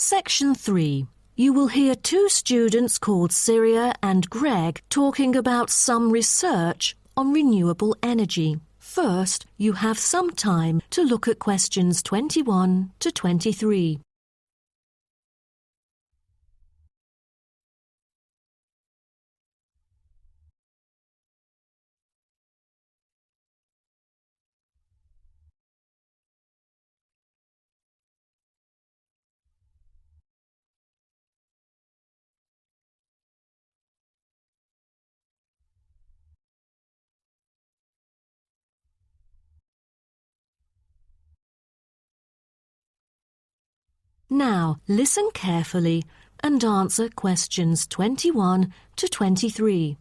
Section 3. You will hear two students called Syria and Greg talking about some research on renewable energy. First, you have some time to look at questions 21 to 23. Now, listen carefully and answer questions 21 to 23.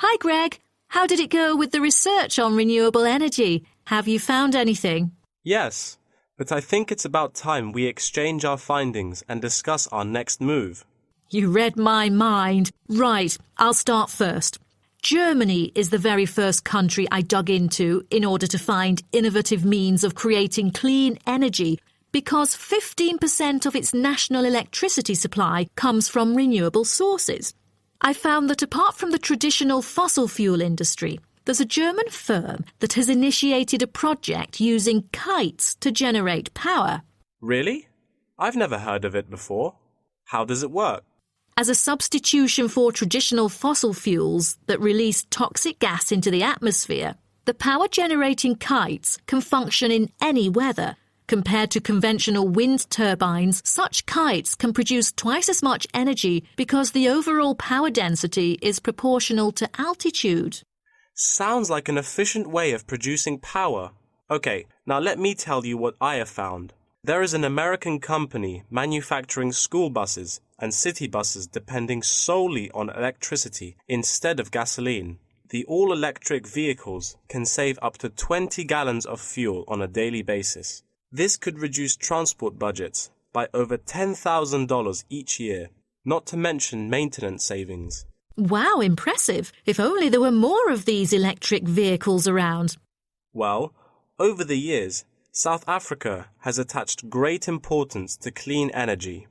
Hi, Greg. How did it go with the research on renewable energy? Have you found anything? Yes, but I think it's about time we exchange our findings and discuss our next move. You read my mind. Right, I'll start first. Germany is the very first country I dug into in order to find innovative means of creating clean energy because 15% of its national electricity supply comes from renewable sources. I found that apart from the traditional fossil fuel industry, there's a German firm that has initiated a project using kites to generate power. Really? I've never heard of it before. How does it work? As a substitution for traditional fossil fuels that release toxic gas into the atmosphere, the power-generating kites can function in any weather. Compared to conventional wind turbines, such kites can produce twice as much energy because the overall power density is proportional to altitude. Sounds like an efficient way of producing power. Okay, now let me tell you what I have found. There is an American company manufacturing school buses and city buses depending solely on electricity instead of gasoline. The all-electric vehicles can save up to 20 gallons of fuel on a daily basis. This could reduce transport budgets by over $10,000 each year, not to mention maintenance savings. Wow, impressive. If only there were more of these electric vehicles around. Well, over the years, South Africa has attached great importance to clean energy.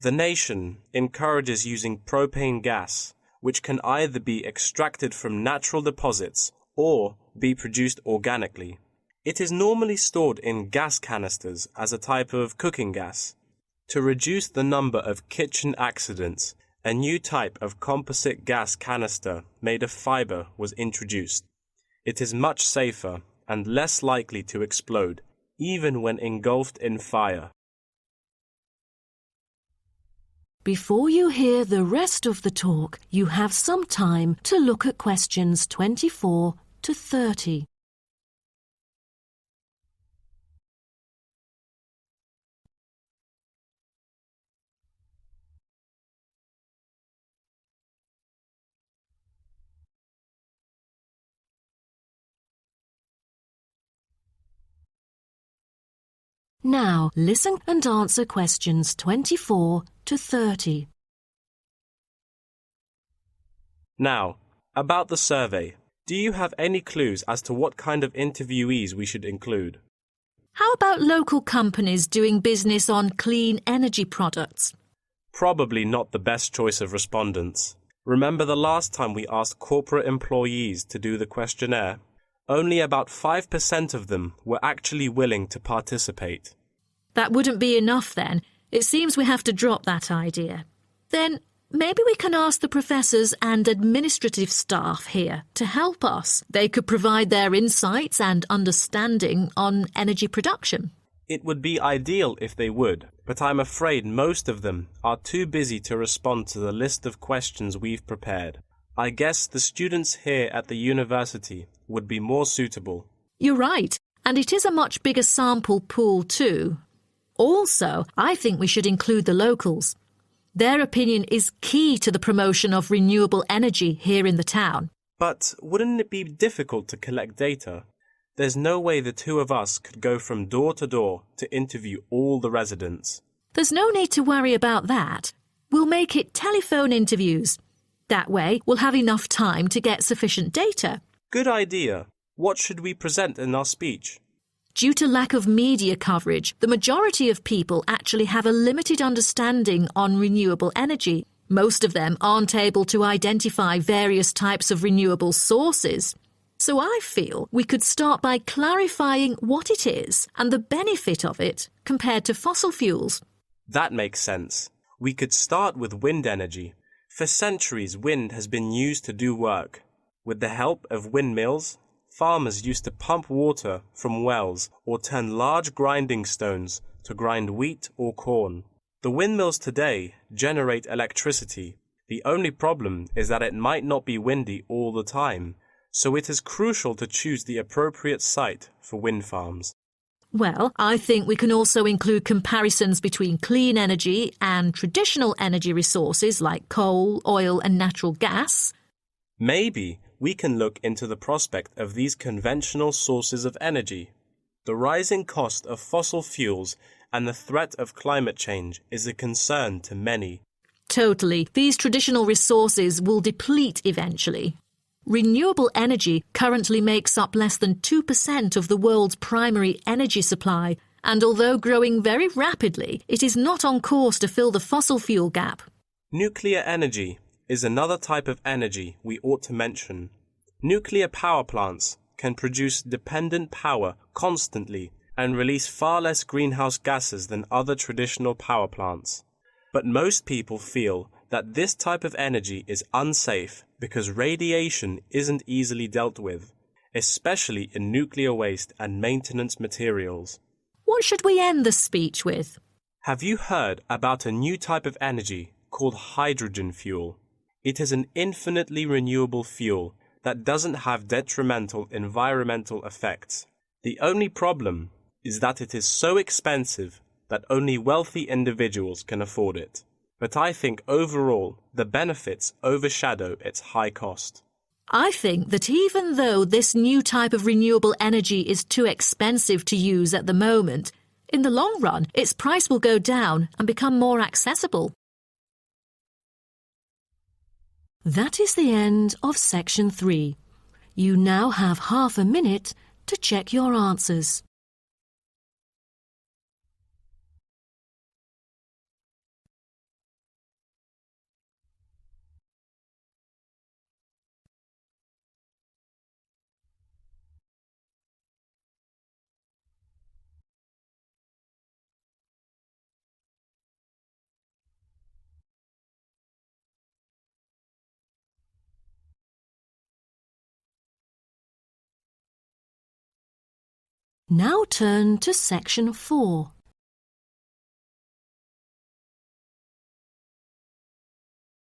The nation encourages using propane gas, which can either be extracted from natural deposits or be produced organically. It is normally stored in gas canisters as a type of cooking gas. To reduce the number of kitchen accidents, a new type of composite gas canister made of fiber was introduced. It is much safer and less likely to explode, even when engulfed in fire. Before you hear the rest of the talk, you have some time to look at questions 24 to 30. Now, listen and answer questions 24 to 30. Now, about the survey. Do you have any clues as to what kind of interviewees we should include? How about local companies doing business on clean energy products? Probably not the best choice of respondents. Remember the last time we asked corporate employees to do the questionnaire? Only about 5% of them were actually willing to participate. That wouldn't be enough then. It seems we have to drop that idea. Then maybe we can ask the professors and administrative staff here to help us. They could provide their insights and understanding on energy production. It would be ideal if they would, but I'm afraid most of them are too busy to respond to the list of questions we've prepared. I guess the students here at the university would be more suitable. You're right, and it is a much bigger sample pool too. Also, I think we should include the locals. Their opinion is key to the promotion of renewable energy here in the town. But wouldn't it be difficult to collect data? There's no way the two of us could go from door to door to interview all the residents. There's no need to worry about that. We'll make it telephone interviews. That way, we'll have enough time to get sufficient data. Good idea. What should we present in our speech? Due to lack of media coverage, the majority of people actually have a limited understanding on renewable energy. Most of them aren't able to identify various types of renewable sources. So I feel we could start by clarifying what it is and the benefit of it compared to fossil fuels. That makes sense. We could start with wind energy. For centuries, wind has been used to do work. With the help of windmills, farmers used to pump water from wells or turn large grinding stones to grind wheat or corn. The windmills today generate electricity. The only problem is that it might not be windy all the time, so it is crucial to choose the appropriate site for wind farms. Well, I think we can also include comparisons between clean energy and traditional energy resources like coal, oil and natural gas. Maybe we can look into the prospect of these conventional sources of energy. The rising cost of fossil fuels and the threat of climate change is a concern to many. Totally. These traditional resources will deplete eventually. Renewable energy currently makes up less than 2% of the world's primary energy supply, and although growing very rapidly, it is not on course to fill the fossil fuel gap. Nuclear energy is another type of energy we ought to mention. Nuclear power plants can produce dependent power constantly and release far less greenhouse gases than other traditional power plants. But most people feel that this type of energy is unsafe because radiation isn't easily dealt with, especially in nuclear waste and maintenance materials. What should we end the speech with? Have you heard about a new type of energy called hydrogen fuel? It is an infinitely renewable fuel that doesn't have detrimental environmental effects. The only problem is that it is so expensive that only wealthy individuals can afford it. But I think overall the benefits overshadow its high cost. I think that even though this new type of renewable energy is too expensive to use at the moment, in the long run its price will go down and become more accessible. That is the end of Section 3. You now have half a minute to check your answers. Now turn to Section 4.